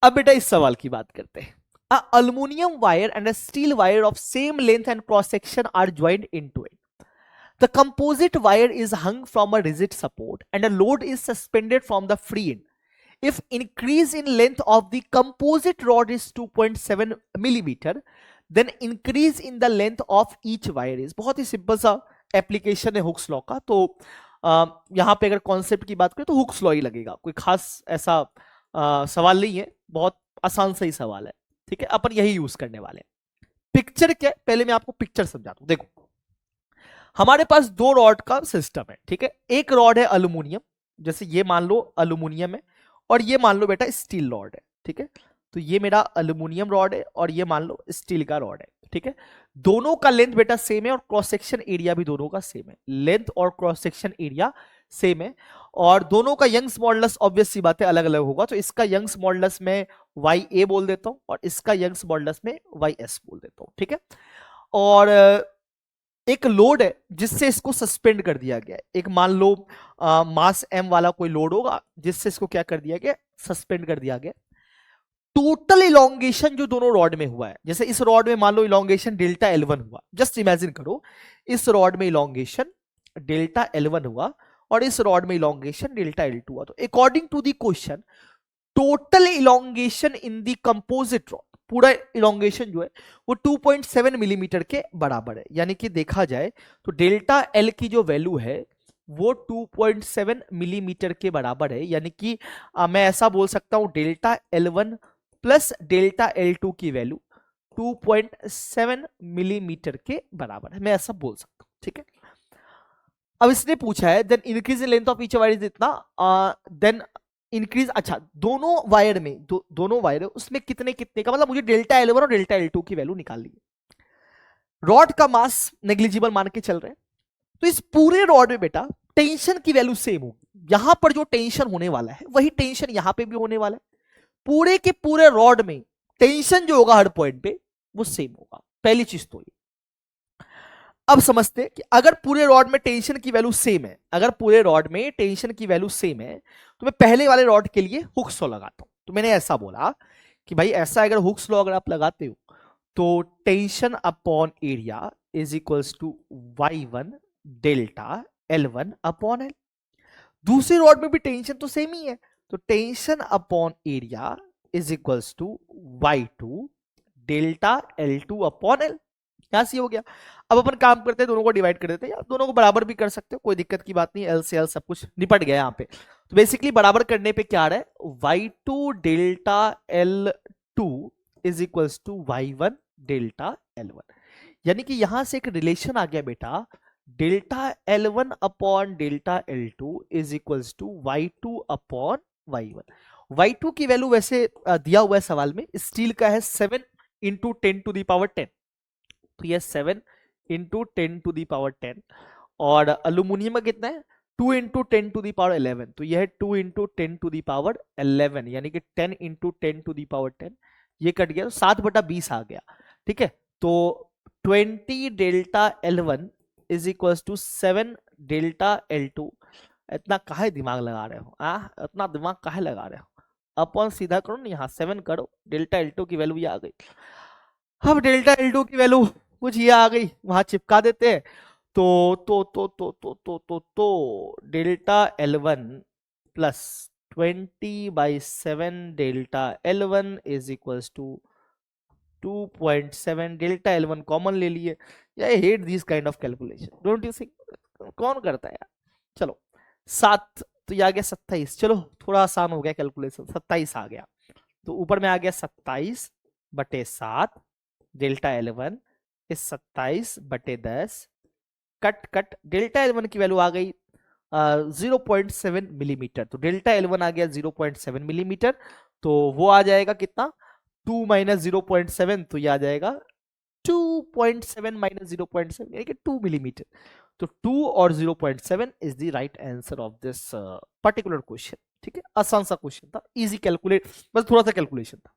अब बेटा इस सवाल की बात करते हैं। A aluminium wire and a steel wire of same length and cross section are joint into it. The composite wire is hung from a rigid support and a load is suspended from the free end. If increase in length of the composite rod is 2.7 millimeter, then increase in the length of each wire is. बहुत ही simple सा application है Hooke's law का. तो यहाँ पे अगर concept की बात करें तो हुक्स लॉ ही लगेगा, कोई खास ऐसा सवाल नहीं है, बहुत आसान सा ही सवाल है. ठीक है, अपन यही यूज करने वाले हैं. पिक्चर क्या, पहले मैं आपको पिक्चर समझाता हूं. देखो हमारे पास दो रॉड का सिस्टम है. ठीक है, एक रॉड है अल्युमिनियम, जैसे ये मान लो अल्युमिनियम है, और ये मान लो बेटा स्टील रॉड है. ठीक है, तो ये मेरा अल्युमिनियम रॉड है और ये मान लो स्टील का रॉड है. ठीक है, दोनों का लेंथ बेटा सेम है और क्रॉस सेक्शन एरिया भी दोनों का सेम है. लेंथ और क्रॉस सेक्शन एरिया सेम है और दोनों का यंग्स मॉडुलस ऑब्वियस सी बात है अलग अलग होगा. तो इसका यंग्स मॉडुलस में वाई ए बोल देता हूं और इसका यंग्स मॉडुलस में वाई एस बोल देता हूं. ठीक है, और एक लोड है जिससे इसको सस्पेंड कर दिया गया है. एक मान लो मास एम वाला कोई लोड होगा जिससे इसको क्या कर दिया गया, सस्पेंड कर दिया गया. टोटल इलोंगेशन जो दोनों रॉड में हुआ है, जैसे इस रॉड में मान लो इलोंगेशन डेल्टा L1 हुआ. जस्ट इमेजिन करो इस रॉड में इलोंगेशन डेल्टा L1 हुआ और इस रॉड में इलोंगेशन डेल्टा L2 हुआ. तो according to the question total elongation in the composite rod, पूरा इलोंगेशन जो है वो 2.7 मिलीमीटर के बराबर है. यानी कि देखा जाए तो डेल्टा एल की जो वैल्यू है वो 2.7 मिलीमीटर के बराबर है. यानी कि मैं ऐसा बोल सकता हूं delta L1 plus delta L2 की वैल्यू 2.7 मिलीमीटर के बराबर है, मैं ऐसा बोल सकता हूं. ठीक है, अब इसने पूछा है then increase in length of each wire is इतना, देन इंक्रीज. अच्छा, दोनों वायर में दोनों वायर है उसमें कितने कितने का, मतलब मुझे डेल्टा L1 और डेल्टा L2 की वैल्यू निकालनी है. रॉड का मास नेग्लिजिबल मान के चल रहे हैं, तो इस पूरे रॉड में बेटा टेंशन की वैल्यू सेम होगी. यहां पर जो टेंशन होने वाला है वही टेंशन यहां पे भी होने वाला है. पूरे के पूरे रॉड में टेंशन जो होगा हर पॉइंट पे वो सेम होगा. पहली चीज तो ये. अब समझते हैं कि अगर पूरे रॉड में टेंशन की वैल्यू सेम है, अगर पूरे रॉड में टेंशन की वैल्यू सेम है तो मैं पहले वाले रॉड के लिए हुक्स लॉ लगाता हूं. तो मैंने ऐसा बोला कि भाई ऐसा अगर हुक्स लॉ अगर आप लगाते हो तो tension upon area is equals to y1 delta L1 upon L. दूसरी रॉड में भी टेंशन तो सेम ही है, तो tension upon area is equals to y2 delta L2 upon L. यहां से हो गया. अब अपन काम करते हैं, दोनों को डिवाइड कर देते हैं, या दोनों को बराबर भी कर सकते हो, कोई दिक्कत की बात नहीं. एल से एल सब कुछ निपट गया यहाँ पे. तो बेसिकली बराबर करने पे क्या आ रहा है, y2 delta L2 is equals to y1 delta L1. यानी कि यहां से एक रिलेशन आ गया बेटा, delta L1 upon delta L2 is equals to y2 upon y1. y2 की वैल्यू वैसे दिया हुआ है सवाल में, स्टील का है 7 इंटू 10 टू द पावर 10, तो ये 7 इंटू 10 टू दी पावर 10, और अल्यूमिनियम का कितना है 2 इंटू 10 टू दी पावर 11, तो यह है 2 इंटू 10 टू दी पावर 11, यानी कि 10 इंटू 10 टू दी पावर 10. ये कट गया तो 7/20 आ गया. ठीक है, तो 20 delta L1 is equal to 7 delta L2. इतना काहे दिमाग लगा रहे हो, इतना दिमाग काहे लगा रहे हो, अपन सीधा करो ना, यहाँ 7 करो, डेल्टा L2 की वैल्यू ये आ गई. अब डेल्टा L2 की वैल्यू कुछ ये आ गई, वहां चिपका देते हैं. तो delta L1 plus 20/7 delta L1 is equals to 2.7. Delta L1 common ले लिए. I hate this kind of calculation, don't you think, कौन करता है यार. चलो 7, तो ये आ गया 27. चलो थोड़ा आसान हो गया कैलकुलेशन, 27 आ गया. तो ऊपर में आ गया 27/7 डेल्टा L1 इस 27/10. कट कट, डेल्टा L1 की वैल्यू आ गई 0.7 मिलीमीटर. तो डेल्टा L1 आ गया 0.7 मिलीमीटर. तो वो आ जाएगा कितना, 2 माइनस 0.7, तो ये आ जाएगा 2.7 माइनस 0.7 यानी कि 2 मिलीमीटर. तो 2 और 0.7 is the right answer of this particular question. ठीक है, आसान सा क्वेश्चन था, इजी कैलकुलेट, बस थोड़ा सा कैलकुलेशन था.